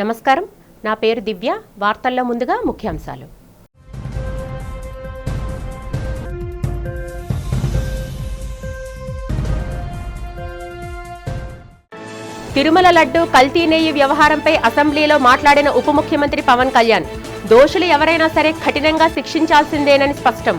నమస్కారం, నా పేరు దివ్య. వార్తల్లో ముందుగా ముఖ్యాంశాలు. తిరుమల లడ్డు కల్తీ నెయ్యి వ్యవహారంపై అసెంబ్లీలో మాట్లాడిన ఉప ముఖ్యమంత్రి పవన్ కళ్యాణ్, దోషులు ఎవరైనా సరే కఠినంగా శిక్షించాల్సిందేనని స్పష్టం.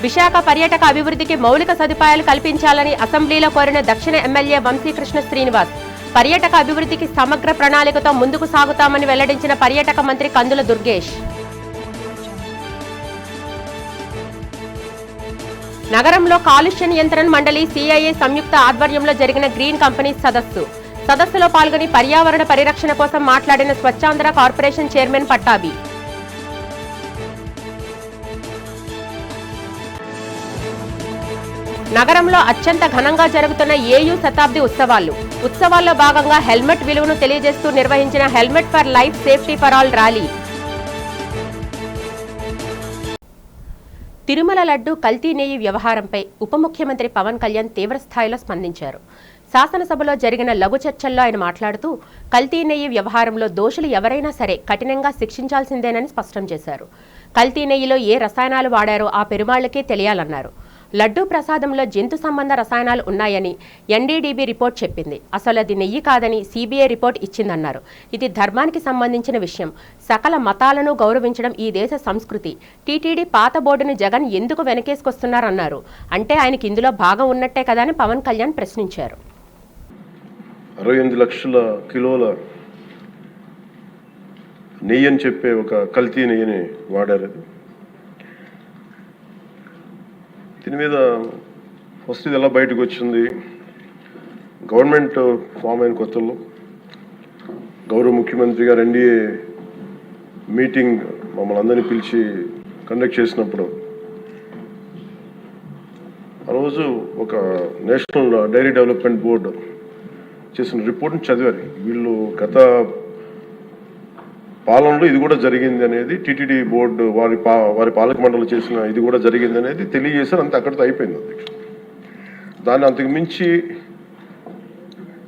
విశాఖ పర్యాటక అభివృద్ధికి మౌలిక సదుపాయాలు కల్పించాలని అసెంబ్లీలో కోరిన దక్షిణ ఎమ్మెల్యే వంశీకృష్ణ శ్రీనివాస్, పర్యాటక అభివృద్ధికి సమగ్ర ప్రణాళికతో ముందుకు సాగుతామని వెల్లడించిన పర్యాటక మంత్రి కందుల దుర్గేష్. నగరంలో కాలుష్య నియంత్రణ మండలి సిఐఏ సంయుక్త ఆధ్వర్యంలో జరిగిన గ్రీన్ కంపెనీస్ సదస్సులో పాల్గొని పర్యావరణ పరిరక్షణ కోసం మాట్లాడిన స్వచ్ఛాంధ్ర కార్పొరేషన్ చైర్మన్ పట్టాభి. నగరంలో అత్యంత ఘనంగా జరుగుతున్న ఏయూ శతాబ్ది ఉత్సవాల్లో భాగంగా హెల్మెట్ విలువను తెలియజేస్తూ నిర్వహించిన helmet for life safety for all rally. Tirumala laddu కల్తీ నెయ్యి వ్యవహారంపై ఉప ముఖ్యమంత్రి పవన్ కళ్యాణ్ తీవ్రస్థాయిలో స్పందించారు. శాసనసభలో జరిగిన లఘు చర్చల్లో ఆయన మాట్లాడుతూ, కల్తీ నెయ్యి వ్యవహారంలో దోషులు ఎవరైనా సరే కఠినంగా శిక్షించాల్సిందేనని స్పష్టం చేశారు. కల్తీ నెయ్యిలో ఏ రసాయనాలు వాడారో ఆ పెరుమాళ్లకే తెలియాలన్నారు. లడ్డూ ప్రసాదంలో జంతు సంబంధ రసాయనాలు ఉన్నాయని ఎన్డీడీబీ రిపోర్ట్ చెప్పింది. అసలు అది నెయ్యి కాదని సిబిఐ రిపోర్ట్ ఇచ్చిందన్నారు. ఇది ధర్మానికి సంబంధించిన విషయం. సకల మతాలను గౌరవించడం ఈ దేశ సంస్కృతి. టీటీడీ పాత బోర్డుని జగన్ ఎందుకు వెనకేసుకొస్తున్నారన్నారు. అంటే ఆయనకి ఇందులో భాగం ఉన్నట్టే కదా అని పవన్ కళ్యాణ్ ప్రశ్నించారు. 68 లక్షల కిలోల నెయ్యి అని చెప్పే ఒక కల్తీ నెయ్యిని వాడారు. దీని మీద ఫస్ట్ ఇది ఎలా బయటకు వచ్చింది, గవర్నమెంట్ ఫామ్ అయిన కొత్తలో గౌరవ ముఖ్యమంత్రి గారు ఎన్డీఏ మీటింగ్ మమ్మల్ని అందరినీ పిలిచి కండక్ట్ చేసినప్పుడు ఆ రోజు ఒక నేషనల్ డైరీ డెవలప్మెంట్ బోర్డు చేసిన రిపోర్ట్ని చదివారు. వీళ్ళు గత పాలనలో ఇది కూడా జరిగింది అనేది టీటీడీ బోర్డు వారి పాలక మండలి చేసిన ఇది కూడా జరిగింది అనేది తెలియజేశారు. అంతే, అక్కడితో అయిపోయింది అధ్యక్ష. దాన్ని అంతకు మించి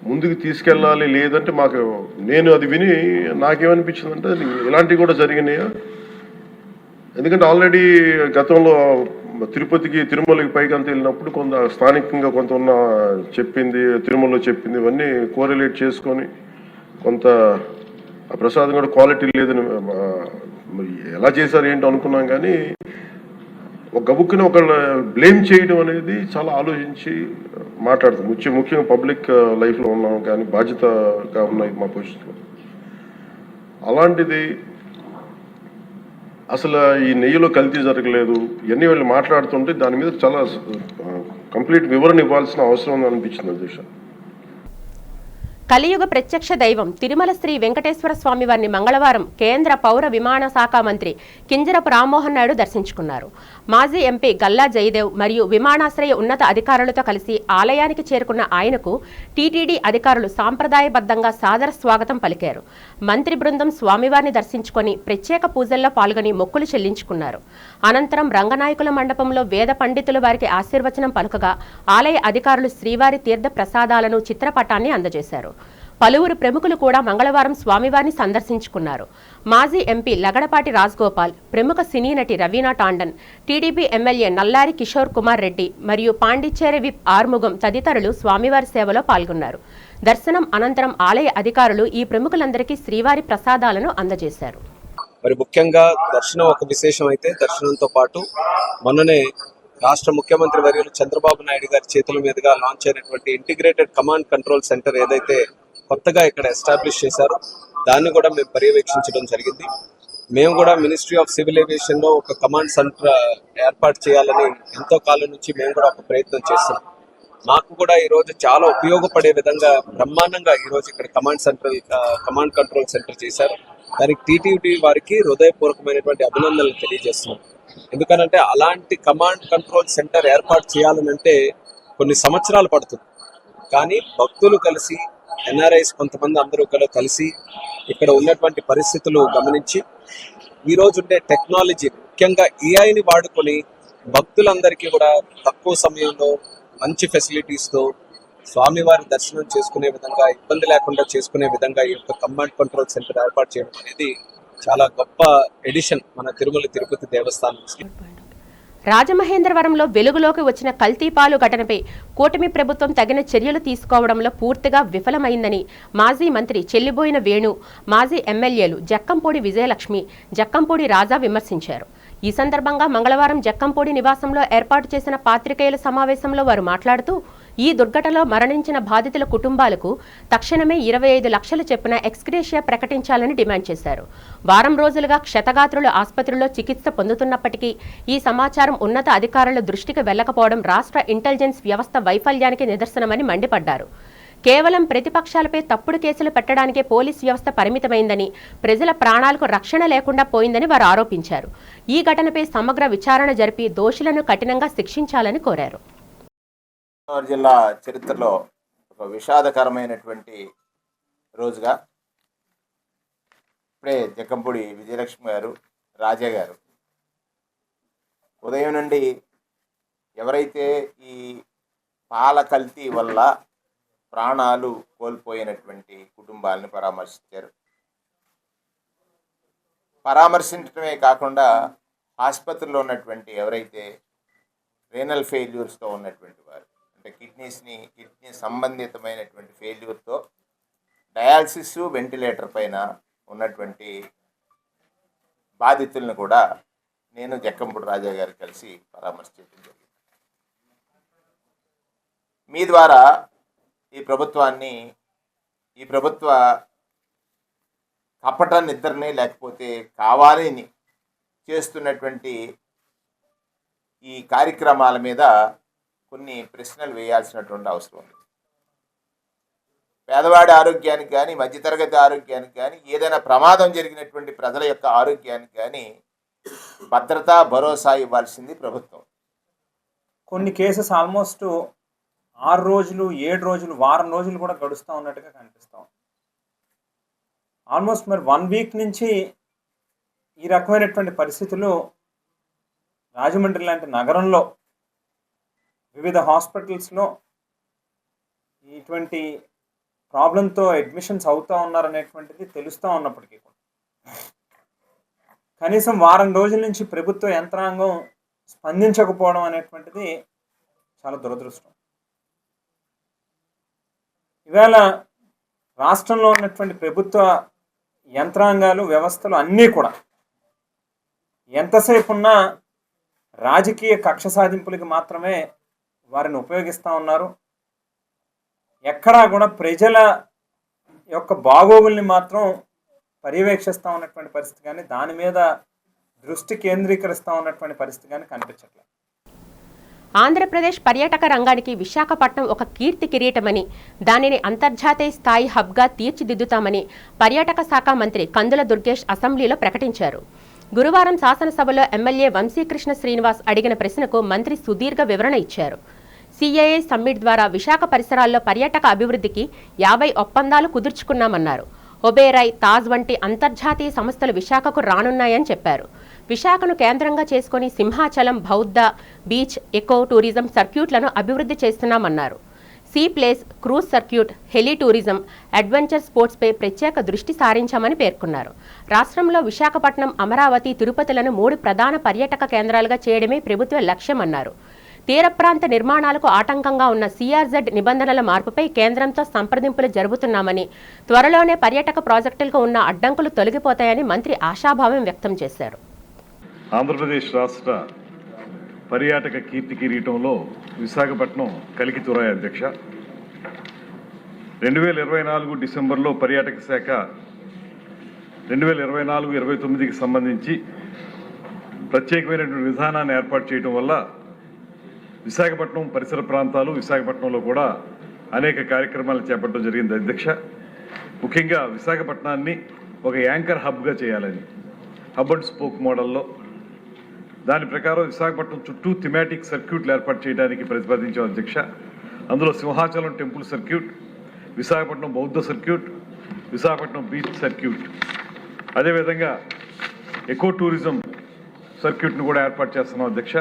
ముందుకు తీసుకెళ్ళాలి. లేదంటే నేను అది విని నాకేమనిపించింది అంటే ఇలాంటివి కూడా జరిగినాయా. ఎందుకంటే ఆల్రెడీ గతంలో తిరుమలకి పైకి వెళ్ళినప్పుడు కొంత స్థానికంగా కొంత చెప్పింది, తిరుమలలో చెప్పింది, ఇవన్నీ కోరిలేట్ చేసుకొని కొంత ఆ ప్రసాదం కూడా క్వాలిటీ లేదని ఎలా చేశారు ఏంటో అనుకున్నాం. కానీ ఒక గబుక్కుని ఒకళ్ళు బ్లేమ్ చేయడం అనేది చాలా ఆలోచించి మాట్లాడతాం. ముఖ్యంగా పబ్లిక్ లైఫ్లో ఉన్నాం కానీ బాధ్యతగా ఉన్నాయి మా పొజిషన్లో. అలాంటిది అసలు ఈ నెయ్యిలో కల్తీ జరగలేదు ఇవన్నీ వాళ్ళు మాట్లాడుతుంటే దాని మీద చాలా కంప్లీట్ వివరణ ఇవ్వాల్సిన అవసరం ఉంది అనిపించింది అధ్యక్ష. కలియుగ ప్రత్యక్ష దైవం తిరుమల శ్రీ వెంకటేశ్వర స్వామి వారిని మంగళవారం కేంద్ర పౌర విమాన శాఖ మంత్రి కింజరపు రామ్మోహన్ నాయుడు దర్శించుకున్నారు. మాజీ ఎంపీ గల్లా జయదేవ్ మరియు విమానాశ్రయ ఉన్నత అధికారులతో కలిసి ఆలయానికి చేరుకున్న ఆయనకు టీటీడీ అధికారులు సాంప్రదాయబద్ధంగా సాదర స్వాగతం పలికారు. మంత్రి బృందం స్వామివారిని దర్శించుకొని ప్రత్యేక పూజల్లో పాల్గొని మొక్కులు చెల్లించుకున్నారు. అనంతరం రంగనాయకుల మండపంలో వేద పండితులు వారికి ఆశీర్వచనం పలుకగా ఆలయ అధికారులు శ్రీవారి తీర్థ ప్రసాదాలను చిత్రపటాన్ని అందజేశారు. పలువురు ప్రముఖులు కూడా మంగళవారం స్వామివారిని సందర్శించుకున్నారు. మాజీ ఎంపీ లగడపాటి రాజగోపాల్, ప్రముఖ సినీ నటి రవీనా టాండన్, టీడీపీ ఎమ్మెల్యే నల్లారి కిషోర్ కుమార్ రెడ్డి మరియు పాండిచ్చేరి విప్ ఆర్ముగం తదితరులు స్వామివారి సేవలో పాల్గొన్నారు. దర్శనం అనంతరం ఆలయ అధికారులు ఈ ప్రముఖులందరికీ శ్రీవారి ప్రసాదాలను అందజేశారు. మరి ముఖ్యంగా దర్శనం ఒక విశేషం అయితే, దర్శనంతో పాటు మొన్ననే రాష్ట్ర ముఖ్యమంత్రి వర్యులు చంద్రబాబు నాయుడు గారి చేతుల మీదుగా లాంచ్ అయినటువంటి ఇంటిగ్రేటెడ్ కమాండ్ కంట్రోల్ సెంటర్ ఏదైతే కొత్తగా ఇక్కడ ఎస్టాబ్లిష్ చేశారో దాన్ని కూడా మేము పర్యవేక్షించడం జరిగింది. మేము కూడా మినిస్ట్రీ ఆఫ్ సివిల్ ఏవియేషన్ లో ఒక కమాండ్ సెంటర్ ఏర్పాటు చేయాలని ఎంతో కాలం నుంచి మేము కూడా ఒక ప్రయత్నం చేస్తున్నాం. మాకు కూడా ఈ రోజు చాలా ఉపయోగపడే విధంగా బ్రహ్మాండంగా ఈ రోజు ఇక్కడ కమాండ్ కంట్రోల్ సెంటర్ చేశారు. దానికి టీటీడీ వారికి హృదయపూర్వకమైనటువంటి అభినందనలు తెలియజేస్తున్నాం. ఎందుకనంటే అలాంటి కమాండ్ కంట్రోల్ సెంటర్ ఏర్పాటు చేయాలనంటే కొన్ని సంవత్సరాలు పడుతుంది. కానీ భక్తులు కలిసి, ఎన్ఆర్ఐస్ కొంతమంది అందరూ కలిసి ఇక్కడ ఉన్నటువంటి పరిస్థితులు గమనించి ఈ రోజు ఉండే టెక్నాలజీ, ముఖ్యంగా ఏఐని వాడుకొని భక్తులందరికీ కూడా తక్కువ సమయంలో మంచి ఫెసిలిటీస్తో స్వామివారి దర్శనం చేసుకునే విధంగా, ఇబ్బంది లేకుండా చేసుకునే విధంగా ఈ యొక్క కమాండ్ కంట్రోల్ సెంటర్ ఏర్పాటు చేయడం అనేది చాలా గొప్ప ఎడిషన్ మన తిరుమల తిరుపతి దేవస్థానం. రాజమహేంద్రవరంలో వెలుగులోకి వచ్చిన కల్తీపాలు ఘటనపై కూటమి ప్రభుత్వం తగిన చర్యలు తీసుకోవడంలో పూర్తిగా విఫలమైందని మాజీ మంత్రి చెల్లిబోయిన వేణు, మాజీ ఎమ్మెల్యేలు జక్కంపూడి విజయలక్ష్మి, జక్కంపూడి రాజా విమర్శించారు. ఈ సందర్భంగా మంగళవారం జక్కంపూడి నివాసంలో ఏర్పాటు చేసిన పాత్రికేయుల సమావేశంలో వారు మాట్లాడుతూ ఈ దుర్ఘటనలో మరణించిన బాధితుల కుటుంబాలకు తక్షణమే 25 లక్షల చొప్పున ఎక్స్గ్రేషియా ప్రకటించాలని డిమాండ్ చేశారు. వారం రోజులుగా క్షతగాత్రులు ఆసుపత్రిలో చికిత్స పొందుతున్నప్పటికీ ఈ సమాచారం ఉన్నత అధికారుల దృష్టికి వెళ్లకపోవడం రాష్ట్ర ఇంటెలిజెన్స్ వ్యవస్థ వైఫల్యానికి నిదర్శనమని మండిపడ్డారు. కేవలం ప్రతిపక్షాలపై తప్పుడు కేసులు పెట్టడానికే పోలీస్ వ్యవస్థ పరిమితమైందని, ప్రజల ప్రాణాలకు రక్షణ లేకుండా పోయిందని వారు ఆరోపించారు. ఈ ఘటనపై సమగ్ర విచారణ జరిపి దోషులను కఠినంగా శిక్షించాలని కోరారు. జిల్లా చరిత్రలో ఒక విషాదకరమైనటువంటి రోజుగా ఇప్పుడే జక్కంపూడి విజయలక్ష్మి గారు, రాజా గారు ఉదయం నుండి ఎవరైతే ఈ పాల కల్తీ వల్ల ప్రాణాలు కోల్పోయినటువంటి కుటుంబాలను పరామర్శించారు. పరామర్శించడమే కాకుండా ఆసుపత్రిలో ఉన్నటువంటి ఎవరైతే రీనల్ ఫెయిల్యూర్స్తో ఉన్నటువంటి వారు, అంటే కిడ్నీ సంబంధితమైనటువంటి ఫెయిల్యూర్తో డయాలసిస్, వెంటిలేటర్ పైన ఉన్నటువంటి బాధితులను కూడా నేను జక్కంపూడి రాజా గారు కలిసి పరామర్శించడం జరిగింది. మీ ద్వారా ఈ ప్రభుత్వ కపట నిద్రని, లేకపోతే కావాలని చేస్తున్నటువంటి ఈ కార్యక్రమాల మీద కొన్ని ప్రశ్నలు వేయాల్సినటువంటి అవసరం ఉంది. పేదవాడి ఆరోగ్యానికి కానీ, మధ్యతరగతి ఆరోగ్యానికి కానీ, ఏదైనా ప్రమాదం జరిగినటువంటి ప్రజల యొక్క ఆరోగ్యానికి కానీ భద్రత, భరోసా ఇవ్వాల్సింది ప్రభుత్వం. కొన్ని కేసెస్ ఆల్మోస్ట్ 6 రోజులు, 7 రోజులు, వారం రోజులు కూడా గడుస్తూ ఉన్నట్టుగా కనిపిస్తాం. ఆల్మోస్ట్ మరి 1 వీక్ నుంచి ఈ రకమైనటువంటి పరిస్థితులు రాజమండ్రి లాంటి నగరంలో వివిధ హాస్పిటల్స్లో ఇటువంటి ప్రాబ్లంతో అడ్మిషన్స్ అవుతూ ఉన్నారనేటువంటిది తెలుస్తూ ఉన్నప్పటికీ కూడా కనీసం వారం రోజుల నుంచి ప్రభుత్వ యంత్రాంగం స్పందించకపోవడం అనేటువంటిది చాలా దురదృష్టం. ఇవాళ రాష్ట్రంలో ఉన్నటువంటి ప్రభుత్వ యంత్రాంగాలు, వ్యవస్థలు అన్నీ కూడా ఎంతసేపు ఉన్నా రాజకీయ కక్ష సాధింపులకి మాత్రమే వారిని ఉపయోగిస్తూ ఉన్నారు. ఎక్కడా కూడా ప్రజల యొక్క బాగోగుల్ని మాత్రం పర్యవేక్షిస్తూ ఉన్నటువంటి పరిస్థితి కానీ, దాని మీద దృష్టి కేంద్రీకరిస్తూ ఉన్నటువంటి పరిస్థితి కానీ కనిపించట్లేదు. ఆంధ్రప్రదేశ్ పర్యాటక రంగానికి విశాఖపట్నం ఒక కీర్తి కిరీటమని, దానిని అంతర్జాతీయ స్థాయి హబ్గా తీర్చిదిద్దుతామని పర్యాటక శాఖ మంత్రి కందుల దుర్గేష్ అసెంబ్లీలో ప్రకటించారు. గురువారం శాసనసభలో ఎమ్మెల్యే వంశీకృష్ణ శ్రీనివాస్ అడిగిన ప్రశ్నకు మంత్రి సుదీర్ఘ వివరణ ఇచ్చారు. సిఐఐ సమ్మిట్ ద్వారా విశాఖ పరిసరాల్లో పర్యాటక అభివృద్ధికి 50 ఒప్పందాలు కుదుర్చుకున్నామన్నారు. ఒబేరాయ్, తాజ్ వంటి అంతర్జాతీయ సంస్థలు విశాఖకు రానున్నాయని చెప్పారు. విశాఖను కేంద్రంగా చేసుకుని సింహాచలం, బౌద్ధ, బీచ్, ఎకో టూరిజం సర్క్యూట్లను అభివృద్ధి చేస్తున్నామన్నారు. Sea place, cruise circuit, heli tourism, adventure స్పోర్ట్స్పై ప్రత్యేక దృష్టి సారించామని పేర్కొన్నారు. రాష్ట్రంలో విశాఖపట్నం, అమరావతి, తిరుపతిలను 3 ప్రధాన పర్యాటక కేంద్రాలుగా చేయడమే ప్రభుత్వ లక్ష్యమన్నారు. తీర ప్రాంత నిర్మాణాలకు ఆటంకంగా ఉన్న సిఆర్జెడ్ నిబంధనల మార్పుపై కేంద్రంతో సంప్రదింపులు జరుపుతున్నామని, త్వరలోనే పర్యాటక ప్రాజెక్టులకు ఉన్న అడ్డంకులు తొలగిపోతాయని మంత్రి ఆశాభావం వ్యక్తం చేశారు. ఆంధ్రప్రదేశ్ రాష్ట్ర పర్యాటక కీర్తి కిరీటంలో విశాఖపట్నం కలికి తురాయి. అధ్యక్ష, 2024 డిసెంబర్లో పర్యాటక శాఖ 2024-29కి సంబంధించి ప్రత్యేకమైనటువంటి విధానాన్ని ఏర్పాటు చేయడం వల్ల విశాఖపట్నం పరిసర ప్రాంతాలు, విశాఖపట్నంలో కూడా అనేక కార్యక్రమాలు చేపట్టడం జరిగింది. అధ్యక్ష, ముఖ్యంగా విశాఖపట్నాన్ని ఒక యాంకర్ హబ్గా చేయాలని, హబ్ అండ్ స్పోక్ మోడల్లో, దాని ప్రకారం విశాఖపట్నం చుట్టూ థిమాటిక్ సర్క్యూట్లు ఏర్పాటు చేయడానికి ప్రతిపాదించాం. అధ్యక్ష, అందులో సింహాచలం టెంపుల్ సర్క్యూట్, విశాఖపట్నం బౌద్ధ సర్క్యూట్, విశాఖపట్నం బీచ్ సర్క్యూట్, అదేవిధంగా ఎకో టూరిజం సర్క్యూట్ను కూడా ఏర్పాటు చేస్తున్నాం అధ్యక్ష.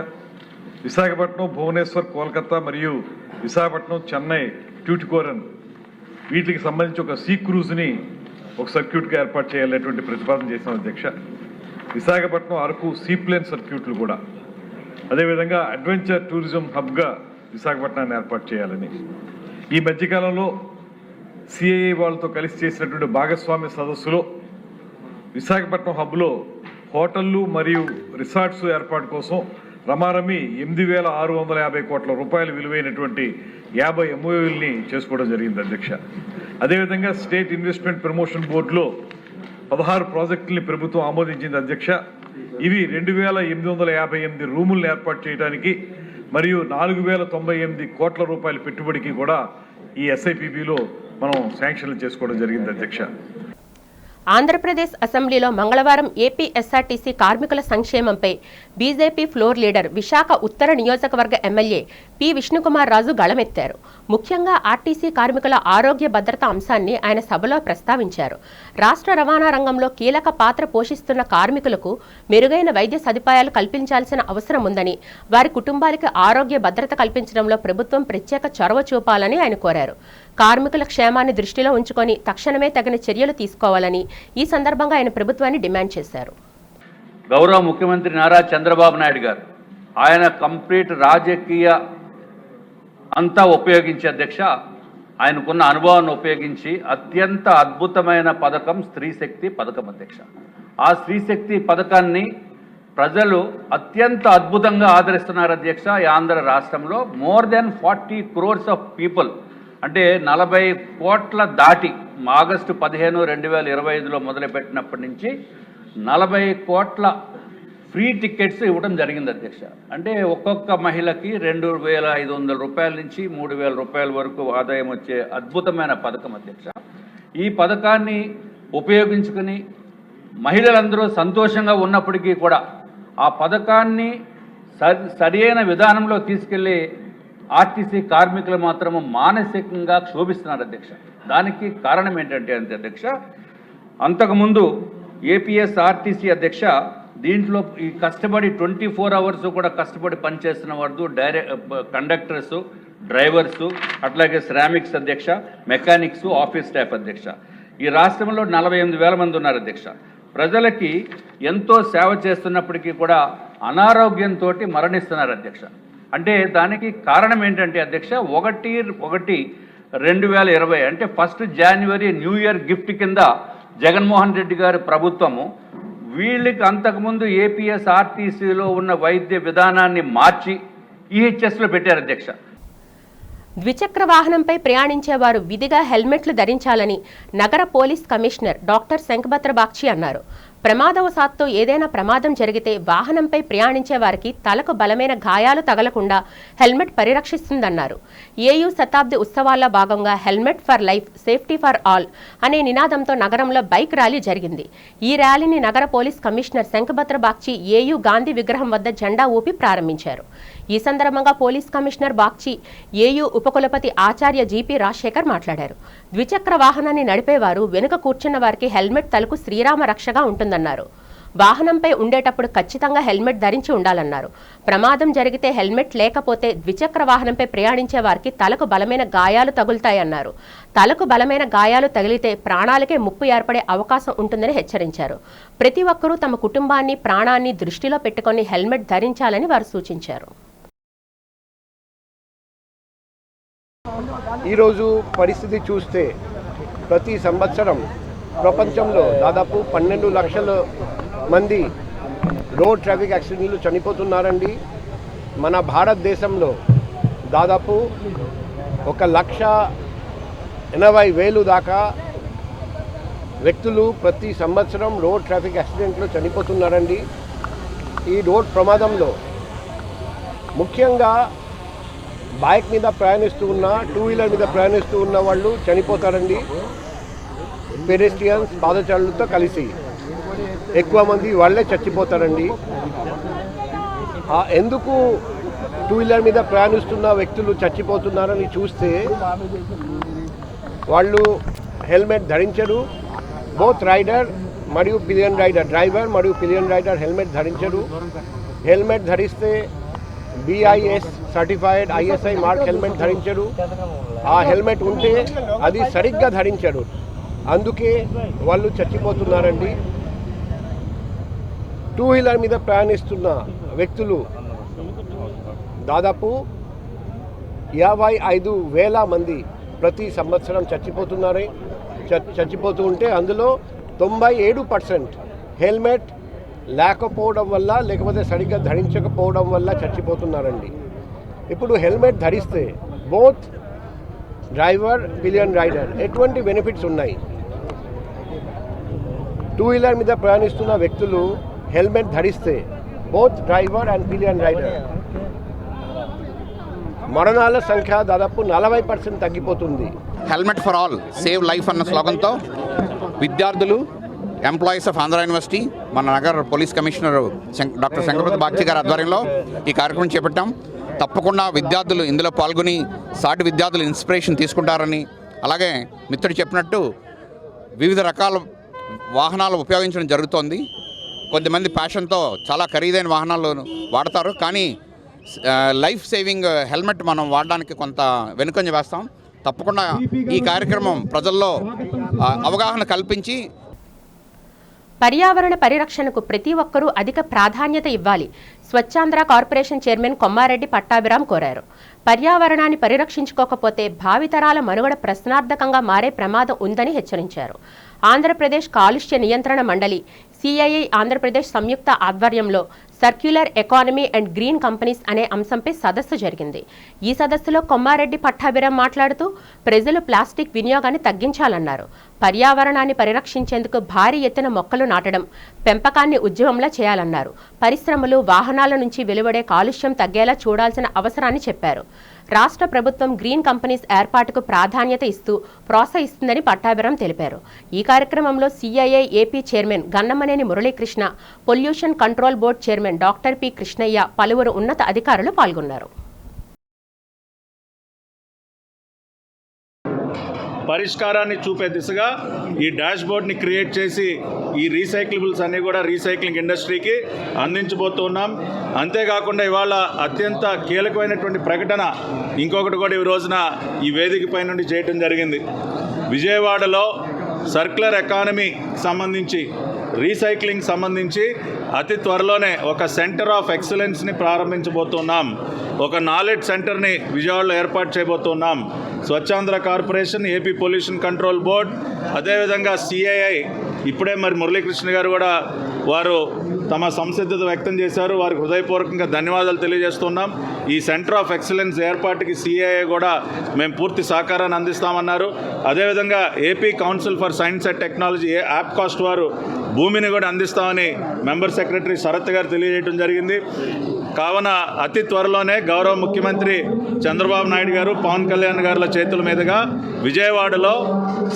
విశాఖపట్నం, భువనేశ్వర్, కోల్కతా మరియు విశాఖపట్నం, చెన్నై, ట్యూటికోరన్ వీటికి సంబంధించి ఒక సీ క్రూజ్ని ఒక సర్క్యూట్గా ఏర్పాటు చేయాలనేటువంటి ప్రతిపాదన చేశాం అధ్యక్ష. విశాఖపట్నం, అరకు సీప్లేన్ సర్క్యూట్లు కూడా, అదేవిధంగా అడ్వెంచర్ టూరిజం హబ్గా విశాఖపట్నాన్ని ఏర్పాటు చేయాలని ఈ మధ్యకాలంలో సిఐఏ వాళ్ళతో కలిసి చేసినటువంటి భాగస్వామ్య సదస్సులో విశాఖపట్నం హబ్లో హోటళ్లు మరియు రిసార్ట్స్ ఏర్పాటు కోసం రమారమి 8,650 కోట్ల రూపాయలు విలువైనటువంటి 50 MOUల్ని చేసుకోవడం జరిగింది అధ్యక్ష. అదేవిధంగా స్టేట్ ఇన్వెస్ట్మెంట్ ప్రమోషన్ బోర్డులో 16 ప్రాజెక్టుల్ని ప్రభుత్వం ఆమోదించింది అధ్యక్ష. ఇవి 2,858 రూములను ఏర్పాటు చేయడానికి మరియు 4,098 కోట్ల రూపాయల పెట్టుబడికి కూడా ఈ SIPBలో మనం శాంక్షన్లు చేసుకోవడం జరిగింది అధ్యక్ష. ఆంధ్రప్రదేశ్ అసెంబ్లీలో మంగళవారం ఏపీ ఎస్ఆర్టీసీ కార్మికుల సంక్షేమంపై బీజేపీ ఫ్లోర్ లీడర్ విశాఖ ఉత్తర నియోజకవర్గ ఎమ్మెల్యే పి విష్ణుకుమార్ రాజు గళమెత్తారు. ముఖ్యంగా ఆర్టీసీ కార్మికుల ఆరోగ్య భద్రత అంశాన్ని ఆయన సభలో ప్రస్తావించారు. రాష్ట్ర రవాణా రంగంలో కీలక పాత్ర పోషిస్తున్న కార్మికులకు మెరుగైన వైద్య సదుపాయాలు కల్పించాల్సిన అవసరం ఉందని, వారి కుటుంబాలకి ఆరోగ్య భద్రత కల్పించడంలో ప్రభుత్వం ప్రత్యేక చొరవ చూపాలని ఆయన కోరారు. కార్మికుల క్షేమాన్ని దృష్టిలో ఉంచుకొని తక్షణమే తగిన చర్యలు తీసుకోవాలని ఈ సందర్భంగా ఆయన ప్రభుత్వాన్ని డిమాండ్ చేశారు. గౌరవ ముఖ్యమంత్రి నారా చంద్రబాబు నాయుడు గారు ఆయన కంప్లీట్ రాజకీయ అంతా ఉపయోగించి అధ్యక్ష, ఆయనకున్న అనుభవాన్ని ఉపయోగించి అత్యంత అద్భుతమైన పథకం స్త్రీ శక్తి పథకం అధ్యక్ష. ఆ స్త్రీ శక్తి పథకాన్ని ప్రజలు అత్యంత అద్భుతంగా ఆదరిస్తున్నారు అధ్యక్ష. ఈ ఆంధ్ర రాష్ట్రంలో more than 40 crores of people, అంటే 40 కోట్ల దాటి ఆగస్టు 15, 2025లో మొదలుపెట్టినప్పటి నుంచి 40 కోట్ల ఫ్రీ టికెట్స్ ఇవ్వడం జరిగింది అధ్యక్ష. అంటే ఒక్కొక్క మహిళకి 2,500 రూపాయల నుంచి 3,000 రూపాయల వరకు ఆదాయం వచ్చే అద్భుతమైన పథకం అధ్యక్ష. ఈ పథకాన్ని ఉపయోగించుకుని మహిళలందరూ సంతోషంగా ఉన్నప్పటికీ కూడా ఆ పథకాన్ని సరైన విధానంలో తీసుకెళ్లి ఆర్టీసీ కార్మికులు మాత్రము మానసికంగా క్షోభిస్తున్నారు అధ్యక్ష. దానికి కారణం ఏంటంటే అధ్యక్ష, అంతకుముందు ఏపీఎస్ఆర్టీసీ అధ్యక్ష దీంట్లో ఈ కష్టపడి 24 hours కూడా కష్టపడి పనిచేస్తున్న వారు కండక్టర్స్, డ్రైవర్సు, అట్లాగే శ్రామిక్స్ అధ్యక్ష, మెకానిక్స్, ఆఫీస్ స్టాఫ్ అధ్యక్ష. ఈ రాష్ట్రంలో 48,000 మంది ఉన్నారు అధ్యక్ష. ప్రజలకి ఎంతో సేవ చేస్తున్నప్పటికీ కూడా అనారోగ్యంతో మరణిస్తున్నారు అధ్యక్ష. అంటే దానికి కారణం ఏంటంటే అధ్యక్ష, 1/1/2020 అంటే 1 January న్యూ ఇయర్ గిఫ్ట్ కింద జగన్మోహన్ రెడ్డి గారి ప్రభుత్వము వీళ్ళకి అంతకుముందు ఏపీఎస్ఆర్టీసీలో ఉన్న వైద్య విధానాన్ని మార్చి ఈహెచ్ఎస్లో పెట్టారు అధ్యక్ష. ద్విచక్ర వాహనంపై ప్రయాణించేవారు విధిగా హెల్మెట్లు ధరించాలని నగర police commissioner doctor Shankhabhadra Bagchi అన్నారు. ప్రమాదవశాత్తు ఏదైనా ప్రమాదం జరిగితే వాహనంపై ప్రయాణించే వారికి తలకు బలమైన గాయాలు తగలకుండా హెల్మెట్ పరిరక్షిస్తుందన్నారు. ఏయూ శతాబ్ది ఉత్సవాల్లో భాగంగా helmet for life, safety for all అనే నినాదంతో నగరంలో బైక్ ర్యాలీ జరిగింది. ఈ ర్యాలీని నగర police commissioner Shankhabhadra Bagchi AU Gandhi విగ్రహం వద్ద జెండా ఊపి ప్రారంభించారు. ఈ సందర్భంగా పోలీస్ కమిషనర్ బాగ్చి ఏయూ ఉపకులపతి ఆచార్య జీపీ రాజశేఖర్ మాట్లాడారు. ద్విచక్ర వాహనాన్ని నడిపేవారు వెనుక కూర్చున్న వారికి హెల్మెట్ తలకు శ్రీరామ రక్షగా ఉంటుందన్నారు. వాహనంపై ఉండేటప్పుడు ఖచ్చితంగా హెల్మెట్ ధరించి ఉండాలన్నారు. ప్రమాదం జరిగితే హెల్మెట్ లేకపోతే ద్విచక్ర వాహనంపై ప్రయాణించే వారికి తలకు బలమైన గాయాలు తగులుతాయన్నారు. తలకు బలమైన గాయాలు తగిలితే ప్రాణాలకే ముప్పు ఏర్పడే అవకాశం ఉంటుందని హెచ్చరించారు. ప్రతి ఒక్కరూ తమ కుటుంబాన్ని, ప్రాణాన్ని దృష్టిలో పెట్టుకొని హెల్మెట్ ధరించాలని వారు సూచించారు. ఈరోజు పరిస్థితి చూస్తే ప్రతి సంవత్సరం ప్రపంచంలో దాదాపు 12 లక్షల మంది రోడ్ ట్రాఫిక్ యాక్సిడెంట్లు చనిపోతున్నారండి. మన భారతదేశంలో దాదాపు 1,80,000 దాకా వ్యక్తులు ప్రతి సంవత్సరం రోడ్ ట్రాఫిక్ యాక్సిడెంట్లో చనిపోతున్నారండి. ఈ రోడ్ ప్రమాదంలో ముఖ్యంగా బైక్ మీద ప్రయాణిస్తూ ఉన్న, 2 వీలర్ మీద ప్రయాణిస్తూ ఉన్న వాళ్ళు చనిపోతారండి. పెడెస్ట్రియన్స్, పాదచారులతో కలిసి ఎక్కువ మంది వాళ్ళే చచ్చిపోతారండి. ఎందుకు 2 వీలర్ మీద ప్రయాణిస్తున్న వ్యక్తులు చచ్చిపోతున్నారని చూస్తే వాళ్ళు హెల్మెట్ ధరించరు. బోత్ రైడర్ మరియు పిలియన్ రైడర్ డ్రైవర్ మరియు పిలియన్ రైడర్ హెల్మెట్ ధరించరు. హెల్మెట్ ధరిస్తే BIS certified ISI mark helmet ధరించరు. ఆ హెల్మెట్ ఉంటే అది సరిగ్గా ధరించరు, అందుకే వాళ్ళు చచ్చిపోతున్నారండి. 2 వీలర్ మీద ప్రయాణిస్తున్న వ్యక్తులు దాదాపు 55,000 మంది ప్రతి సంవత్సరం చచ్చిపోతూ ఉంటే అందులో 97% హెల్మెట్ లేకపోవడం వల్ల లేకపోతే సరిగ్గా ధరించకపోవడం వల్ల చచ్చిపోతున్నారండి. ఇప్పుడు హెల్మెట్ ధరిస్తే బోత్ డ్రైవర్ పిలియన్ రైడర్ ఎటువంటి బెనిఫిట్స్ ఉన్నాయి? 2 వీలర్ మీద ప్రయాణిస్తున్న వ్యక్తులు హెల్మెట్ ధరిస్తే both driver and pillion rider మరణాల సంఖ్య దాదాపు 40% తగ్గిపోతుంది. Helmet for all save life అన్న స్లోగన్తో విద్యార్థులు, ఎంప్లాయీస్ ఆఫ్ ఆంధ్ర యూనివర్సిటీ, మన నగర్ police commissioner doctor Shankarapati Bagchi గారి ఆధ్వర్యంలో ఈ కార్యక్రమం చేపట్టాం. తప్పకుండా విద్యార్థులు ఇందులో పాల్గొని సాటి విద్యార్థులు ఇన్స్పిరేషన్ తీసుకుంటారని, అలాగే మిత్రుడు చెప్పినట్టు వివిధ రకాల వాహనాలు ఉపయోగించడం జరుగుతోంది. కొంతమంది ప్యాషన్తో చాలా ఖరీదైన వాహనాలు వాడతారు, కానీ లైఫ్ సేవింగ్ హెల్మెట్ మనం వాడడానికి కొంత వెనుకంజ వేస్తాం. తప్పకుండా ఈ కార్యక్రమం ప్రజల్లో అవగాహన కల్పించి పర్యావరణ పరిరక్షణకు ప్రతి ఒక్కరూ అధిక ప్రాధాన్యత ఇవ్వాలి. స్వచ్ఛాంధ్ర కార్పొరేషన్ చైర్మన్ కొమ్మారెడ్డి పట్టాభిరామ్ కోరారు. పర్యావరణాన్ని పరిరక్షించుకోకపోతే భావితరాల మనుగడ ప్రశ్నార్థకంగా మారే ప్రమాదం ఉందని హెచ్చరించారు. ఆంధ్రప్రదేశ్ కాలుష్య నియంత్రణ మండలి CII ఆంధ్రప్రదేశ్ సంయుక్త ఆధ్వర్యంలో circular economy and green companies అనే అంశంపై సదస్సు జరిగింది. ఈ సదస్సులో కొమ్మారెడ్డి పట్టాభిరామ్ మాట్లాడుతూ ప్రజలు ప్లాస్టిక్ వినియోగాన్ని తగ్గించాలన్నారు. పర్యావరణాన్ని పరిరక్షించేందుకు భారీ ఎత్తున మొక్కలు నాటడం, పెంపకాన్ని ఉద్యమంలా చేయాలన్నారు. పరిశ్రమలు, వాహనాల నుంచి వెలువడే కాలుష్యం తగ్గేలా చూడాల్సిన అవసరాన్ని చెప్పారు. రాష్ట్ర ప్రభుత్వం గ్రీన్ కంపెనీస్ ఏర్పాటుకు ప్రాధాన్యత ఇస్తూ ప్రోత్సహిస్తుందని పట్టాభిరామ్ తెలిపారు. ఈ కార్యక్రమంలో CII AP chairman Gannamaneni Muralikrishna, pollution control board chairman doctor P Krishnaiah, పలువురు ఉన్నత అధికారులు పాల్గొన్నారు. పరిష్కారాన్ని చూపే దిశగా ఈ డాష్ బోర్డ్ని క్రియేట్ చేసి ఈ రీసైక్లబుల్స్ అన్నీ కూడా రీసైక్లింగ్ ఇండస్ట్రీకి అందించబోతున్నాం. అంతేకాకుండా ఇవాళ అత్యంత కీలకమైనటువంటి ప్రకటన ఇంకొకటి కూడా ఈ రోజున ఈ వేదికపై నుండి చేయడం జరిగింది. విజయవాడలో సర్క్యులర్ ఎకానమీ సంబంధించి, రీసైక్లింగ్ సంబంధించి అతి త్వరలోనే ఒక సెంటర్ ఆఫ్ ఎక్సలెన్స్ని ప్రారంభించబోతున్నాం. ఒక నాలెడ్జ్ సెంటర్ని విజయవాడలో ఏర్పాటు చేయబోతున్నాం. Swachhandhra corporation, AP pollution control board, అదేవిధంగా CII ఇప్పుడే మరి మురళీకృష్ణ గారు కూడా వారు తమ సంసిద్ధత వ్యక్తం చేశారు. వారికి హృదయపూర్వకంగా ధన్యవాదాలు తెలియజేస్తున్నాం. ఈ సెంటర్ ఆఫ్ ఎక్సలెన్స్ ఏర్పాటుకి CII కూడా మేము పూర్తి సహకారాన్ని అందిస్తామన్నారు. అదేవిధంగా AP council for science and technology APCOST వారు భూమిని కూడా అందిస్తామని మెంబర్ సెక్రటరీ శరత్ గారు తెలియజేయడం జరిగింది. కావున అతి త్వరలోనే గౌరవ ముఖ్యమంత్రి చంద్రబాబు నాయుడు గారు, పవన్ కళ్యాణ్ గారుల చేతుల మీదుగా విజయవాడలో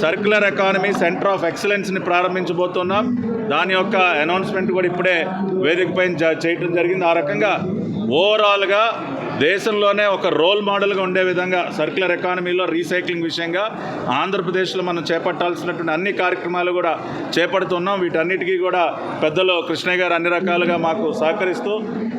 సర్క్యులర్ ఎకానమీ సెంటర్ ఆఫ్ ఎక్సలెన్స్ని ప్రారంభించబోతున్నాం. దాని యొక్క అనౌన్స్మెంట్ కూడా ఇప్పుడే వేదికపై చేయడం జరిగింది. ఆ రకంగా ఓవరాల్గా దేశంలోనే ఒక రోల్ మోడల్గా ఉండే విధంగా సర్క్యులర్ ఎకానమీలో రీసైక్లింగ్ విషయంగా ఆంధ్రప్రదేశ్లో మనం చేపట్టాల్సినటువంటి అన్ని కార్యక్రమాలు కూడా చేపడుతున్నాం. వీటన్నిటికీ కూడా పెద్దలు కృష్ణయ్య గారు అన్ని రకాలుగా మాకు సహకరిస్తూ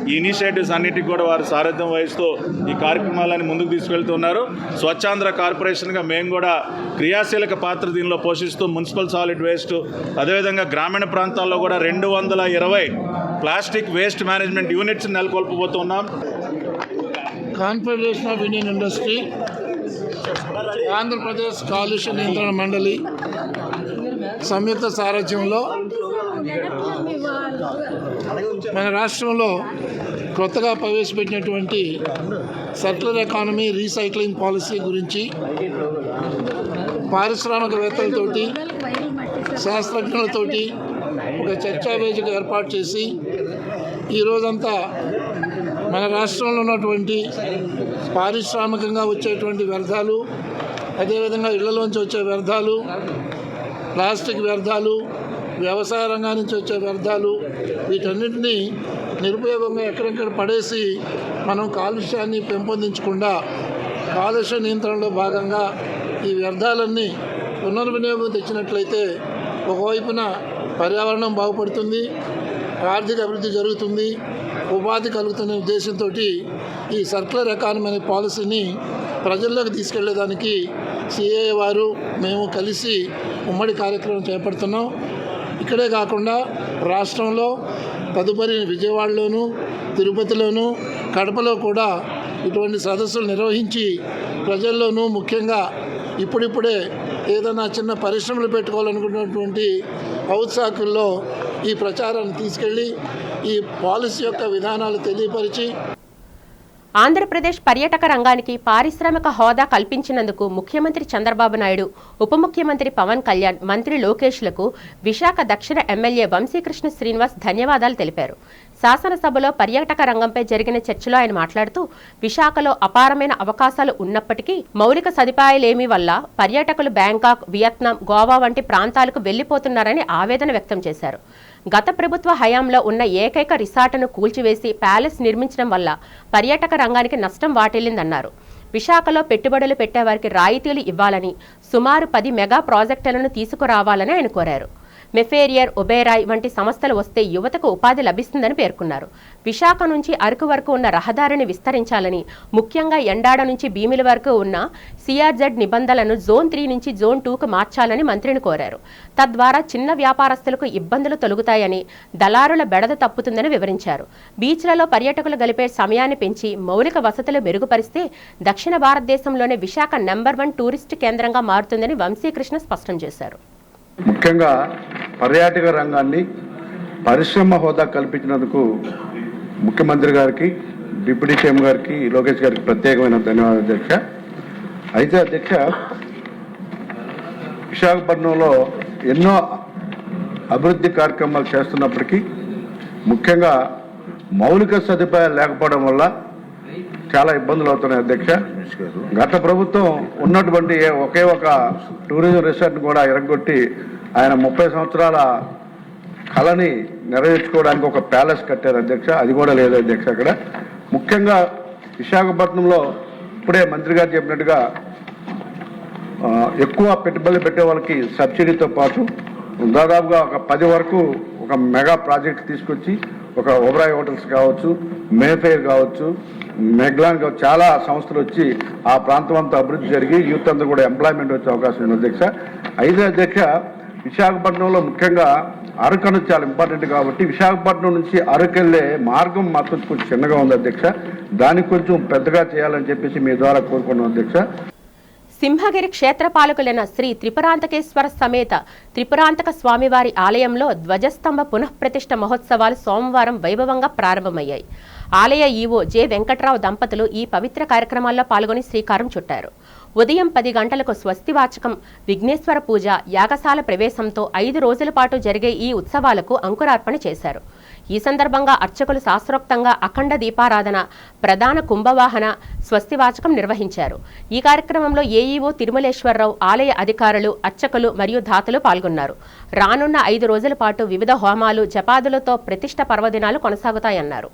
ఈ ఇనిషియేటివ్స్ అన్నిటికీ కూడా వారు సారథ్యం వహిస్తూ ఈ కార్యక్రమాలని ముందుకు తీసుకెళ్తున్నారు. స్వచ్ఛాంధ్ర కార్పొరేషన్గా మేము కూడా క్రియాశీలక పాత్ర దీనిలో పోషిస్తూ మున్సిపల్ సాలిడ్ వేస్ట్, అదేవిధంగా గ్రామీణ ప్రాంతాల్లో కూడా 220 ప్లాస్టిక్ వేస్ట్ మేనేజ్మెంట్ యూనిట్స్ నెలకొల్పబోతున్నాం. Confederation of Indian industry, Andhra Pradesh కాలుష్య నియంత్రణ మండలి సంయుక్త సారథ్యంలో మన రాష్ట్రంలో కొత్తగా ప్రవేశపెట్టినటువంటి సర్క్యులర్ ఎకానమీ రీసైక్లింగ్ పాలసీ గురించి పారిశ్రామికవేత్తలతోటి, శాస్త్రజ్ఞులతోటి ఒక చర్చా వేదిక ఏర్పాటు చేసి ఈరోజంతా మన రాష్ట్రంలో ఉన్నటువంటి పారిశ్రామికంగా వచ్చేటువంటి వ్యర్థాలు, అదేవిధంగా ఇళ్లలోంచి వచ్చే వ్యర్థాలు, ప్లాస్టిక్ వ్యర్థాలు, వ్యవసాయ రంగం నుంచి వచ్చే వ్యర్థాలు, వీటన్నిటినీ నిరుపయోగంగా ఎక్కడెక్కడ పడేసి మనం కాలుష్యాన్ని పెంపొందించకుండా కాలుష్య నియంత్రణలో భాగంగా ఈ వ్యర్థాలన్నీ పునర్వినియోగం తెచ్చినట్లయితే ఒకవైపున పర్యావరణం బాగుపడుతుంది, ఆర్థిక అభివృద్ధి జరుగుతుంది, ఉపాధి కలుగుతున్న ఉద్దేశంతో ఈ సర్క్యులర్ ఎకానమీ అనే పాలసీని ప్రజల్లోకి తీసుకెళ్లేదానికి సిఏఏ వారు మేము కలిసి ఉమ్మడి కార్యక్రమం చేపడుతున్నాం. ఇక్కడే కాకుండా రాష్ట్రంలో తదుపరి విజయవాడలోను, తిరుపతిలోను, కడపలో కూడా ఇటువంటి సదస్సులు నిర్వహించి ప్రజల్లోనూ ముఖ్యంగా ఇప్పుడిప్పుడే ఏదైనా చిన్న పరిశ్రమలు పెట్టుకోవాలనుకున్నటువంటి ఔత్సాహికుల్లో ఈ ప్రచారాన్ని తీసుకెళ్ళి ఈ పాలసీ యొక్క విధానాలు తెలియపరిచి ఆంధ్రప్రదేశ్ పర్యాటక రంగానికి పారిశ్రామిక హోదా కల్పించినందుకు ముఖ్యమంత్రి చంద్రబాబు నాయుడు, ఉప ముఖ్యమంత్రి పవన్ కళ్యాణ్, మంత్రి లోకేష్లకు విశాఖ దక్షిణ ఎమ్మెల్యే వంశీకృష్ణ శ్రీనివాస్ ధన్యవాదాలు తెలిపారు. శాసనసభలో పర్యాటక రంగంపై జరిగిన చర్చలో ఆయన మాట్లాడుతూ, విశాఖలో అపారమైన అవకాశాలు ఉన్నప్పటికీ మౌలిక సదుపాయాలేమీ వల్ల పర్యాటకులు బ్యాంకాక్, వియత్నాం, గోవా వంటి ప్రాంతాలకు వెళ్లిపోతున్నారని ఆవేదన వ్యక్తం చేశారు. గత ప్రభుత్వ హయాంలో ఉన్న ఏకైక రిసార్ట్ను కూల్చివేసి ప్యాలెస్ నిర్మించడం వల్ల పర్యాటక రంగానికి నష్టం వాటిల్లిందన్నారు. విశాఖలో పెట్టుబడులు పెట్టేవారికి రాయితీలు ఇవ్వాలని, సుమారు 10 మెగా ప్రాజెక్టులను తీసుకురావాలని ఆయన కోరారు. మెఫేరియర్, ఒబేరాయ్ వంటి సంస్థలు వస్తే యువతకు ఉపాధి లభిస్తుందని పేర్కొన్నారు. విశాఖ నుంచి అరకు వరకు ఉన్న రహదారిని విస్తరించాలని, ముఖ్యంగా ఎండాడ నుంచి భీమిలి వరకు ఉన్న సిఆర్జెడ్ నిబంధనలను జోన్ 3 నుంచి జోన్ 2కు మార్చాలని మంత్రిని కోరారు. తద్వారా చిన్న వ్యాపారస్తులకు ఇబ్బందులు తొలగుతాయని, దళారుల బెడద తప్పుతుందని వివరించారు. బీచ్లలో పర్యాటకులు గడిపే సమయాన్ని పెంచి మౌలిక వసతులు మెరుగుపరిస్తే దక్షిణ భారతదేశంలోనే విశాఖ నెంబర్ 1 టూరిస్ట్ కేంద్రంగా మారుతుందని వంశీకృష్ణ స్పష్టం చేశారు. ముఖ్యంగా పర్యాటక రంగాన్ని పరిశ్రమ హోదా కల్పించినందుకు ముఖ్యమంత్రి గారికి, డిప్యూటీ సీఎం గారికి, లోకేష్ గారికి ప్రత్యేకమైన ధన్యవాదాలు అధ్యక్ష. అయితే అధ్యక్ష, విశాఖపట్నంలో ఎన్నో అభివృద్ధి కార్యక్రమాలు చేస్తున్నప్పటికీ ముఖ్యంగా మౌలిక సదుపాయాలు లేకపోవడం వల్ల చాలా ఇబ్బందులు అవుతున్నాయి అధ్యక్ష. గత ప్రభుత్వం ఉన్నటువంటి ఒకే ఒక టూరిజం రిసార్ట్ని కూడా ఎరగొట్టి ఆయన 30 సంవత్సరాల కళని నెరవేర్చుకోవడానికి ఒక ప్యాలెస్ కట్టారు అధ్యక్ష. అది కూడా లేదు అధ్యక్ష. అక్కడ ముఖ్యంగా విశాఖపట్నంలో ఇప్పుడే మంత్రి గారు చెప్పినట్టుగా ఎక్కువ పెట్టుబడులు పెట్టే వాళ్ళకి సబ్సిడీతో పాటు దాదాపుగా ఒక 10 వరకు ఒక మెగా ప్రాజెక్ట్ తీసుకొచ్చి, ఒక ఓబరాయ్ హోటల్స్ కావచ్చు, మేఫేర్ కావచ్చు, మెగ్లాన్ కావచ్చు, చాలా సంస్థలు వచ్చి ఆ ప్రాంతం అంతా అభివృద్ధి జరిగి యూత్ అంతా కూడా ఎంప్లాయ్మెంట్ వచ్చే అవకాశం ఉంది అధ్యక్ష. అయితే అధ్యక్ష, విశాఖపట్నంలో ముఖ్యంగా అరకు అనేది చాలా ఇంపార్టెంట్ కాబట్టి విశాఖపట్నం నుంచి అరకు వెళ్ళే మార్గం మాత్రం కొంచెం చిన్నగా ఉంది అధ్యక్ష. దానికి కొంచెం పెద్దగా చేయాలని చెప్పేసి మీ ద్వారా కోరుకున్నాం అధ్యక్ష. సింహగిరి క్షేత్రపాలకులైన శ్రీ త్రిపురాంతకేశ్వర సమేత త్రిపురాంతక స్వామివారి ఆలయంలో ధ్వజస్తంభ పునఃప్రతిష్ఠ మహోత్సవాలు సోమవారం వైభవంగా ప్రారంభమయ్యాయి. ఆలయ ఈవో జె వెంకట్రావు దంపతులు ఈ పవిత్ర కార్యక్రమాల్లో పాల్గొని శ్రీకారం చుట్టారు. ఉదయం 10 గంటలకు స్వస్తివాచకం, విఘ్నేశ్వర పూజ, యాగశాల ప్రవేశంతో 5 రోజుల పాటు జరిగే ఈ ఉత్సవాలకు అంకురార్పణ చేశారు. ఈ సందర్భంగా అర్చకులు శాస్త్రోక్తంగా అఖండ దీపారాధన, ప్రధాన కుంభవాహన, స్వస్తివాచకం నిర్వహించారు. ఈ కార్యక్రమంలో ఏఈఓ తిరుమలేశ్వరరావు, ఆలయ అధికారులు, అర్చకులు మరియు దాతలు పాల్గొన్నారు. రానున్న 5 రోజుల పాటు వివిధ హోమాలు, జపాదులతో ప్రతిష్ఠ పర్వదినాలు కొనసాగుతాయన్నారు.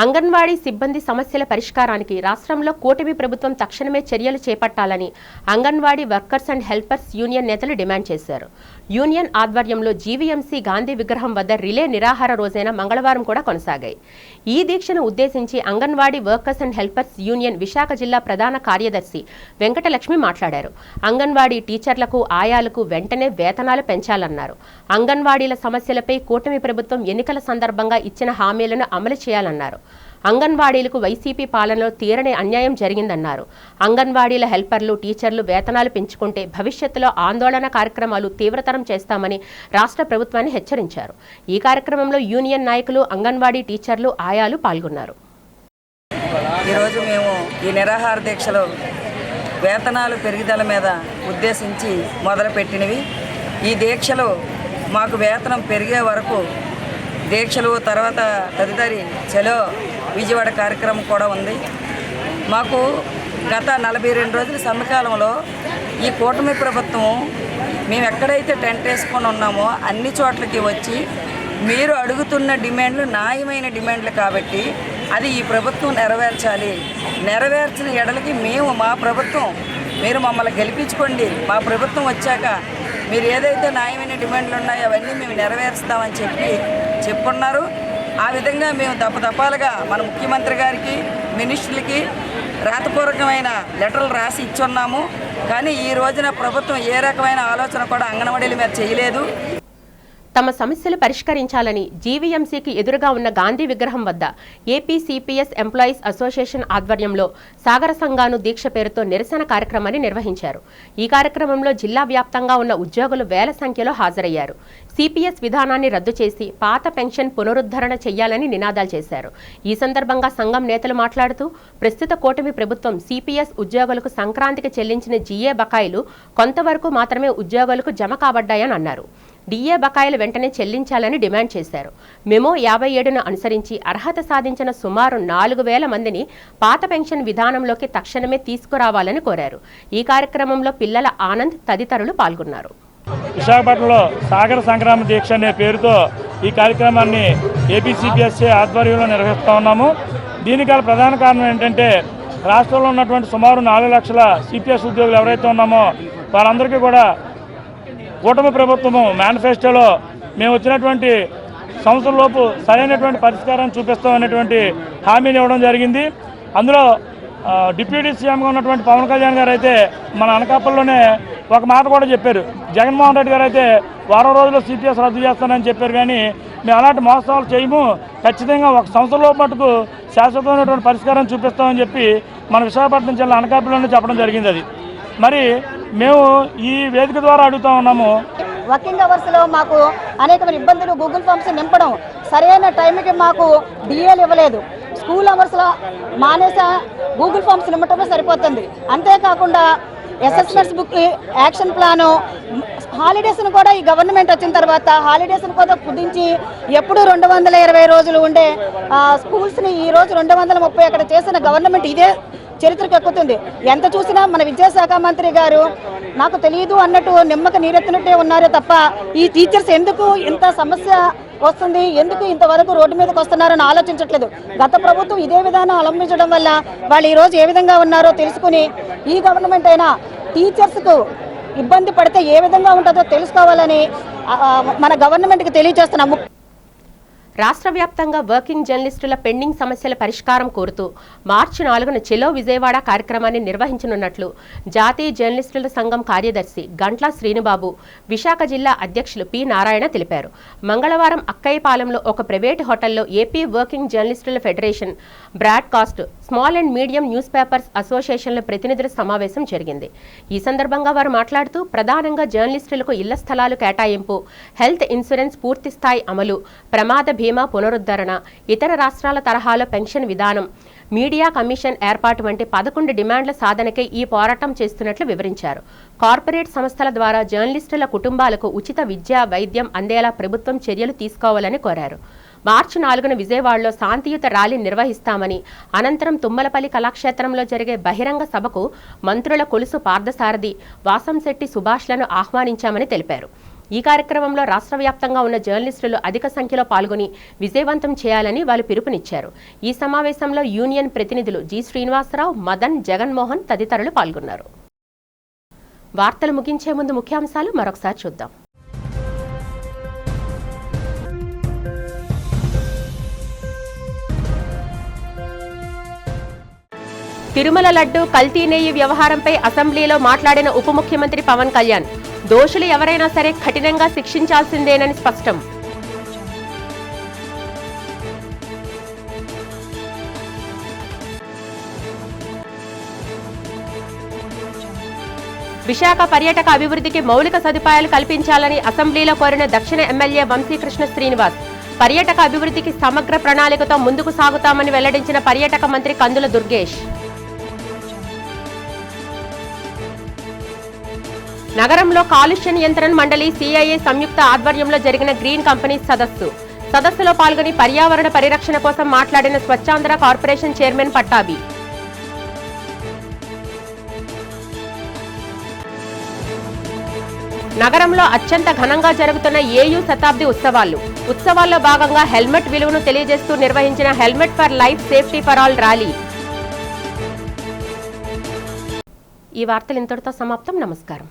అంగన్వాడీ సిబ్బంది సమస్యల పరిష్కారానికి రాష్ట్రంలో కూటమి ప్రభుత్వం తక్షణమే చర్యలు చేపట్టాలని anganwadi workers and helpers union నేతలు డిమాండ్ చేశారు. యూనియన్ ఆధ్వర్యంలో జీవీఎంసీ గాంధీ విగ్రహం వద్ద రిలే నిరాహార రోజైన మంగళవారం కూడా కొనసాగాయి. ఈ దీక్షను ఉద్దేశించి anganwadi workers and helpers union Visakha జిల్లా ప్రధాన కార్యదర్శి వెంకటలక్ష్మి మాట్లాడారు. అంగన్వాడీ టీచర్లకు, ఆయాలకు వెంటనే వేతనాలు పెంచాలన్నారు. అంగన్వాడీల సమస్యలపై కూటమి ప్రభుత్వం ఎన్నికల సందర్భంగా ఇచ్చిన హామీలను అమలు చేయాలన్నారు. అంగన్వాడీలకు వైసీపీ పాలనలో తీరని అన్యాయం జరిగిందన్నారు. అంగన్వాడీల హెల్పర్లు, టీచర్లు వేతనాలు పెంచుకుంటే భవిష్యత్తులో ఆందోళన కార్యక్రమాలు తీవ్రతరం చేస్తామని రాష్ట్ర ప్రభుత్వాన్ని హెచ్చరించారు. ఈ కార్యక్రమంలో యూనియన్ నాయకులు, అంగన్వాడీ టీచర్లు, ఆయాలు పాల్గొన్నారు. ఈరోజు మేము ఈ నిరాహార దీక్షలో వేతనాలు పెరుగుదల మీద ఉద్దేశించి మొదలుపెట్టినవి. ఈ దీక్షలో మాకు వేతనం పెరిగే వరకు దీక్షలు, తర్వాత తదుపరి చలో విజయవాడ కార్యక్రమం కూడా ఉంది. మాకు గత 42 రోజుల సమ్మెకాలంలో ఈ కూటమి ప్రభుత్వం మేము ఎక్కడైతే టెంట్ వేసుకొని ఉన్నామో అన్ని చోట్లకి వచ్చి మీరు అడుగుతున్న డిమాండ్లు న్యాయమైన డిమాండ్లు కాబట్టి అది ఈ ప్రభుత్వం నెరవేర్చాలి. నెరవేర్చిన ఎడలకి మేము మా ప్రభుత్వం మీరు మమ్మల్ని గెలిపించుకోండి, మా ప్రభుత్వం వచ్చాక మీరు ఏదైతే న్యాయమైన డిమాండ్లు ఉన్నాయో అవన్నీ మేము నెరవేరుస్తామని చెప్పున్నారు. ఆ విధంగా మేము దఫాలుగా మన ముఖ్యమంత్రి గారికి, మినిస్టర్లకి రాతపూర్వకమైన లెటర్లు రాసి ఇచ్చున్నాము. కానీ ఈ రోజున ప్రభుత్వం ఏ రకమైన ఆలోచన కూడా అంగన్వాడీల మీద చేయలేదు. తమ సమస్యలు పరిష్కరించాలని జీవీఎంసీకి ఎదురుగా ఉన్న గాంధీ విగ్రహం వద్ద ఏపీ సిపిఎస్ ఎంప్లాయీస్ అసోసియేషన్ ఆధ్వర్యంలో సాగర సంఘాను దీక్ష పేరుతో నిరసన కార్యక్రమాన్ని నిర్వహించారు. ఈ కార్యక్రమంలో జిల్లా వ్యాప్తంగా ఉన్న ఉద్యోగులు వేల సంఖ్యలో హాజరయ్యారు. సిపిఎస్ విధానాన్ని రద్దు చేసి పాత పెన్షన్ పునరుద్ధరణ చేయాలని నినాదాలు చేశారు. ఈ సందర్భంగా సంఘం నేతలు మాట్లాడుతూ ప్రస్తుత కూటమి ప్రభుత్వం సిపిఎస్ ఉద్యోగులకు సంక్రాంతికి చెల్లించిన జీఏ బకాయిలు కొంతవరకు మాత్రమే ఉద్యోగులకు జమ కాబడ్డాయని అన్నారు. డిఏ బకాయిలు వెంటనే చెల్లించాలని డిమాండ్ చేశారు. మెమో 57ను అనుసరించి అర్హత సాధించిన సుమారు 4000 మందిని పాత పెన్షన్ విధానంలోకి తక్షణమే తీసుకురావాలని కోరారు. ఈ కార్యక్రమంలో పిల్లల ఆనంద్ తదితరులు పాల్గొన్నారు. విశాఖపట్నంలో సాగర సంగ్రామ దీక్ష అనే పేరుతో ఈ కార్యక్రమాన్ని ఏపీసీపీఎస్సీ ఆధ్వర్యంలో నిర్వహిస్తూ ఉన్నాము. దీనికి గల ప్రధాన కారణం ఏంటంటే రాష్ట్రంలో ఉన్నటువంటి సుమారు 4 లక్షల సిపిఎస్ ఉద్యోగులు ఎవరైతే ఉన్నామో వాళ్ళందరికీ కూడా కూటమి ప్రభుత్వము మేనిఫెస్టోలో మేము వచ్చినటువంటి సంవత్సరంలోపు సరైనటువంటి పరిష్కారాన్ని చూపిస్తామనేటువంటి హామీని ఇవ్వడం జరిగింది. అందులో డిప్యూటీ సీఎంగా ఉన్నటువంటి పవన్ కళ్యాణ్ గారు అయితే మన అనకాపల్లిలోనే ఒక మాట కూడా చెప్పారు. జగన్మోహన్ రెడ్డి గారు అయితే వారం రోజుల్లో సిపిఎస్ రద్దు చేస్తానని చెప్పారు. కానీ మేము అలాంటి మోసాలు చేయము, ఖచ్చితంగా ఒక సంవత్సరంలో మటుకు శాశ్వతమైనటువంటి పరిష్కారం చూపిస్తామని చెప్పి మన విశాఖపట్నం జిల్లా అనకాపల్లిలోనే చెప్పడం జరిగింది. అది మరి మేము ఈ వేదిక ద్వారా అడుగుతా ఉన్నాము. వర్కింగ్ అవర్స్లో మాకు అనేకమైన ఇబ్బందులు, గూగుల్ ఫామ్స్ నింపడం, సరైన టైంకి మాకు డిఏలు ఇవ్వలేదు. స్కూల్ అవర్స్లో మానేసా గూగుల్ ఫామ్స్ నింపటమే సరిపోతుంది. అంతేకాకుండా అసెస్మెంట్స్ బుక్, యాక్షన్ ప్లాను, హాలిడేస్ను కూడా ఈ గవర్నమెంట్ వచ్చిన తర్వాత హాలిడేస్ను కూడా కుదించి ఎప్పుడు 220 రోజులు ఉండే స్కూల్స్ని ఈరోజు 230 అక్కడ చేసిన గవర్నమెంట్ ఇదే చరిత్రకు ఎక్కుతుంది. ఎంత చూసినా మన విద్యాశాఖ మంత్రి గారు నాకు తెలియదు అన్నట్టు నిమ్మక నీరెత్తినట్టే ఉన్నారే తప్ప ఈ టీచర్స్ ఎందుకు ఇంత సమస్య వస్తుంది, ఎందుకు ఇంతవరకు రోడ్డు మీదకి వస్తున్నారని ఆలోచించట్లేదు. గత ప్రభుత్వం ఇదే విధానం అవలంబించడం వల్ల వాళ్ళు ఈరోజు ఏ విధంగా ఉన్నారో తెలుసుకుని ఈ గవర్నమెంట్ అయినా టీచర్స్కు ఇబ్బంది పడితే ఏ విధంగా ఉంటుందో తెలుసుకోవాలని మన గవర్నమెంట్కి తెలియజేస్తున్నాము. రాష్ట్ర వ్యాప్తంగా వర్కింగ్ జర్నలిస్టుల పెండింగ్ సమస్యల పరిష్కారం కోరుతూ మార్చి 4న చెలో విజయవాడ కార్యక్రమాన్ని నిర్వహించనున్నట్లు జాతీయ జర్నలిస్టుల సంఘం కార్యదర్శి గంట్ల శ్రీనుబాబు, విశాఖ జిల్లా అధ్యక్షులు పి నారాయణ తెలిపారు. మంగళవారం అక్కయ్యపాలెంలో ఒక ప్రైవేటు హోటల్లో ఏపీ వర్కింగ్ జర్నలిస్టుల federation, broadcast, small and medium newspapers అసోసియేషన్ల ప్రతినిధుల సమావేశం జరిగింది. ఈ సందర్భంగా వారు మాట్లాడుతూ ప్రధానంగా జర్నలిస్టులకు ఇళ్ల స్థలాలు కేటాయింపు, హెల్త్ ఇన్సూరెన్స్ పూర్తిస్థాయి అమలు, ప్రమాద బీమా పునరుద్ధరణ, ఇతర రాష్ట్రాల తరహాలో పెన్షన్ విధానం, మీడియా కమిషన్ ఏర్పాటు వంటి 11 డిమాండ్ల సాధనకై ఈ పోరాటం చేస్తున్నట్లు వివరించారు. కార్పొరేట్ సంస్థల ద్వారా జర్నలిస్టుల కుటుంబాలకు ఉచిత విద్య, వైద్యం అందేలా ప్రభుత్వం చర్యలు తీసుకోవాలని కోరారు. మార్చి 4న విజయవాడలో శాంతియుత ర్యాలీ నిర్వహిస్తామని, అనంతరం తుమ్మలపల్లి కళాక్షేత్రంలో జరిగే బహిరంగ సభకు మంత్రుల కొలుసు పార్థసారథి, వాసంశెట్టి సుభాష్లను ఆహ్వానించామని తెలిపారు. ఈ కార్యక్రమంలో రాష్ట్ర వ్యాప్తంగా ఉన్న జర్నలిస్టులు అధిక సంఖ్యలో పాల్గొని విజయవంతం చేయాలని వాళ్ళు పిలుపునిచ్చారు. ఈ సమావేశంలో యూనియన్ ప్రతినిధులు జి శ్రీనివాసరావు, మదన్, జగన్మోహన్ తదితరులు పాల్గొన్నారు. వార్తలు ముగించే ముందు ముఖ్యాంశాలు మరొకసారి చూద్దాం. తిరుమల లడ్డు కల్తీ నెయ్యి వ్యవహారంపై అసెంబ్లీలో మాట్లాడిన ఉప ముఖ్యమంత్రి పవన్ కళ్యాణ్, దోషులు ఎవరైనా సరే కఠినంగా శిక్షించాల్సిందేనని స్పష్టం. విశాఖ పర్యాటక అభివృద్ధికి మౌలిక సదుపాయాలు కల్పించాలని అసెంబ్లీలో కోరిన దక్షిణ ఎమ్మెల్యే వంశీకృష్ణ శ్రీనివాస్, పర్యాటక అభివృద్ధికి సమగ్ర ప్రణాళికతో ముందుకు సాగుతామని వెల్లడించిన పర్యాటక మంత్రి కందుల దుర్గేష్. నగరంలో కాలుష్య నియంత్రణ మండలి, సిఐఏ సంయుక్త ఆధ్వర్యంలో జరిగిన గ్రీన్ కంపెనీస్ సదస్సులో పాల్గొని పర్యావరణ పరిరక్షణ కోసం మాట్లాడిన స్వచ్ఛాంధ్ర కార్పొరేషన్ చైర్మన్ పట్టాభి. నగరంలో అత్యంత ఘనంగా జరుగుతున్న ఏయూ శతాబ్ది ఉత్సవాల్లో భాగంగా హెల్మెట్ విలువను తెలియజేస్తూ నిర్వహించిన helmet for life, safety for all rally. ఈ వార్తలు ఇంతటితో సమాప్తం. నమస్కారం.